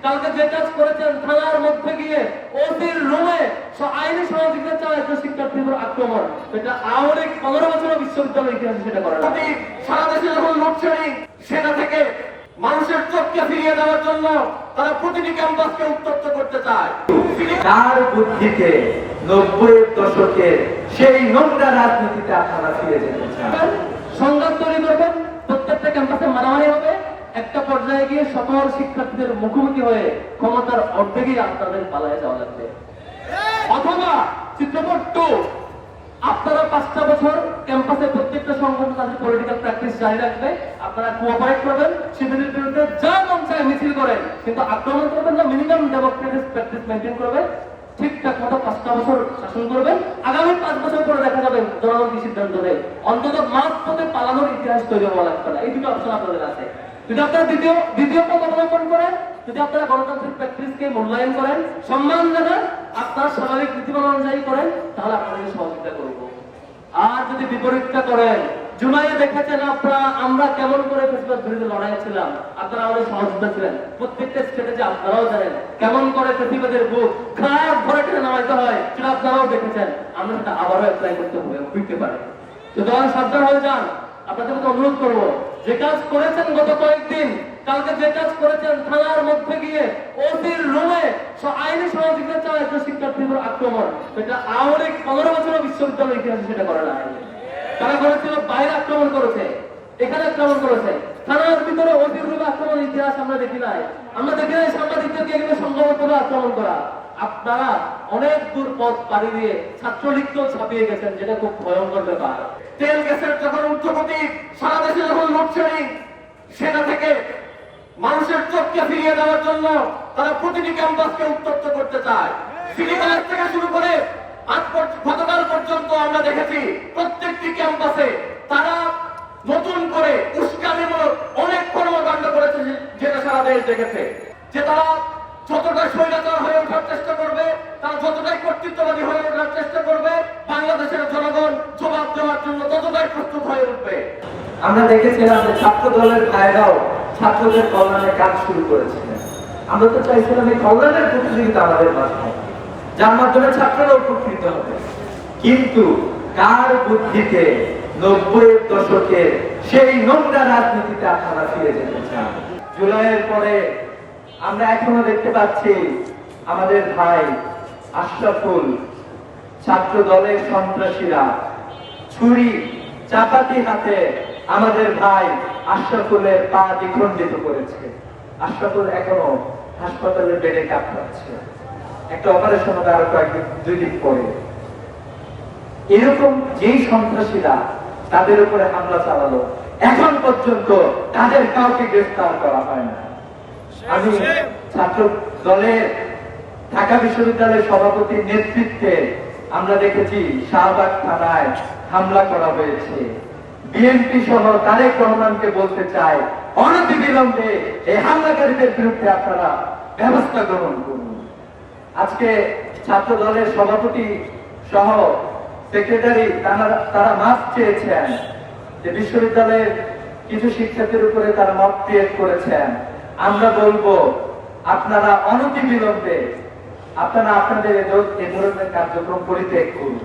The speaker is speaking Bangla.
কালকে যে কাজ করেছেন থানার মধ্যে গিয়ে ওসির রুমে আইনি সহযোগিতা চায় শিক্ষার্থীর উপর আক্রমণ, এটা আওয়ামী লীগ 15 বছর বিশ্ববিদ্যালয়ের ইতিহাসে সেটা করে না। সারা দেশে যখন লোডশেডিং, সেটা থেকে মানুষের চোখকে ফিরিয়ে দেওয়ার জন্য তারা প্রতিটি ক্যাম্পাসকে উত্তপ্ত করতে চায়। তার বুদ্ধিতে 90-এর দশকের সেই নোংরা রাজনীতিতে আপনারা ফিরে যেতে চান। সংঘাত তৈরি করবেন, প্রত্যেকটা ক্যাম্পাসে মারামারি হবে, একটা পর্যায়ে গিয়ে সকল শিক্ষার্থীদের মুখোমুখি হয়ে ক্ষমতার অর্ধেকই আপনাদের পালায় যাওয়া লাগবে। অথবা চিত্রপট 2, আপনারা 5টা বছর ক্যাম্পাসে প্রত্যেকটা সংগঠন তাদের পলিটিক্যাল প্র্যাকটিস জারি রাখবে, আপনারা কোঅপারেট করবেন, শিবিরের বিরুদ্ধে যা মন চায় মিছিল করেন, কিন্তু আক্রমণ করবেন না, মিনিমাম ডেমোক্রেটিক প্র্যাকটিস মেনটেন করবেন, ঠিকঠাক মতো 5টা বছর শাসন করবেন। আগামী 5 বছর পরে দেখা যাবে জনগণ কি সিদ্ধান্ত নেয়। অন্তত মাঠ পথে পালানোর ইতিহাস তৈরি হওয়া লাগবে না। এই দুটো অপশন আপনাদের আছে। যদি আপনারা দ্বিতীয় পথ অবলম্বন করেন, যদি আপনারা গণতান্ত্রিক প্র্যাকটিসকে মূল্যায়ন করেন, সম্মান জানান, আপনারা স্বাভাবিক নীতিমালা অনুযায়ী করেন, তাহলে আপনাদেরকে সহযোগিতা করব। আর যদি বিপরীতটা করেন, জুলাইয়ে দেখেছেন আপনারা আমরা কেমন করে ফেসিবাদ বিরুদ্ধে লড়াই ছিলাম, আপনারা আমাদের সহযোগিতা ছিলেন। প্রত্যেকটা স্টেটে আপনারাও জানেন কেমন করে ফেসিবাদের বুক খারাপ ভরে টেনে নামাইতে হয়, সেটা আপনারাও দেখেছেন। আমরা সেটা আবারও অ্যাপ্লাই করতে হইতে পারে। সুতরাং সাবধান হয়ে যান। আপনাদের মধ্যে অনুরোধ করবো, যে কাজ করেছেন গত কয়েকদিন, কালকে যে কাজ করেছেন থানার মধ্যে গিয়ে ওসির রুমে আইনি সহযোগিতা চায় শিক্ষার্থীর উপর আক্রমণ, এটা আওয়ামী লীগ 15 বছর বিশ্ববিদ্যালয়ের ইতিহাসে সেটা করে না। তারা করেছিল বাইরে আক্রমণ করেছে, এখানে আক্রমণ করেছে, থানার ভিতরে ওসির রুমে আক্রমণ ইতিহাস আমরা দেখি নাই। আমরা দেখি নাই সাংবাদিকদেরকে এখানে সংঘবদ্ধভাবে আক্রমণ করা। আপনারা অনেক দূর পথ পাড়ি দিয়ে ছাত্রলীগকেও ছাপিয়ে গেছেন, যেটা খুব ভয়ঙ্কর ব্যাপার। তেল গ্যাসের যখন ঊর্ধ্বগতি, সারা দেশে যখন লোডশেডিং, সেটা থেকে মানুষের চোখকে ফিরিয়ে দেওয়ার জন্য তারা প্রতিটি ক্যাম্পাসকে উত্তপ্ত করতে চায়। সিটি কলেজ থেকে শুরু করে গতকাল পর্যন্ত আমরা দেখেছি প্রত্যেকটি ক্যাম্পাসে তারা নতুন করে উস্কানিমূলক অনেক কর্মকাণ্ড করেছে, যেটা সারা দেশ দেখেছে। যে তারা যতটা স্বৈরাচার হয়ে ওঠার চেষ্টা করবে, তারা যতটাই কর্তৃত্ববাদী হয়ে ওঠার চেষ্টা করবে, বাংলাদেশের জনগণ জবাব দেওয়ার জন্য ততটাই প্রস্তুত হয়ে উঠবে। আমরা দেখেছিলাম যে ছাত্র দলের ভাইরাও ছাত্রদের কল্যাণে কাজ শুরু করেছিলেন। আমরা তো চাইছিলাম এই কল্যাণের প্রতিযোগিতা আমাদের মাধ্যমে, যার মাধ্যমে ছাত্ররা উপকৃত হবে। কিন্তু কার বুদ্ধিতে 90-এর দশকের সেই নোংরা রাজনীতিতে আপনারা ফিরে যেতে চান। জুলাইয়ের পরে আমরা এখনো দেখতে পাচ্ছি আমাদের ভাই আশরাফুল, ছাত্র দলের সন্ত্রাসীরা ছুরি চাপাতি হাতে আমাদের ভাই আশরাফুলের পা দ্বিখণ্ডিত করেছে। আশরাফুল এখনো হাসপাতালের বেডে কাতরাচ্ছে, একটা অপারেশন হবে আরো দুই দিন পরে। এরকম যেই সন্ত্রাসীরা তাদের উপরে হামলা চালালো, এখন পর্যন্ত তাদের কাউকে গ্রেফতার করা হয় না। আমি ছাত্র দলের ঢাকা বিশ্ববিদ্যালয়ের সভাপতির নেতৃত্বে আমরা দেখেছি শাহবাগ থানায় হামলা করা হয়েছে। বিএনপি সহ তারেক রহমানকে বলতে চাই, অনতিবিলম্বে এই হামলাকারীদের বিরুদ্ধে আপনারা ব্যবস্থা গ্রহণ করুন। আজকে ছাত্র দলের সভাপতি সহ সেক্রেটারি তারা মাপ চেয়েছেন যে বিশ্ববিদ্যালয়ের কিছু শিক্ষার্থীর উপরে তারা মত ক্রিয়েট করেছেন। আমরা বলবো আপনারা অনতিবিলম্বে আপনারা আপনাদের এই ধরনের কার্যক্রম পরিত্যাগ করুন।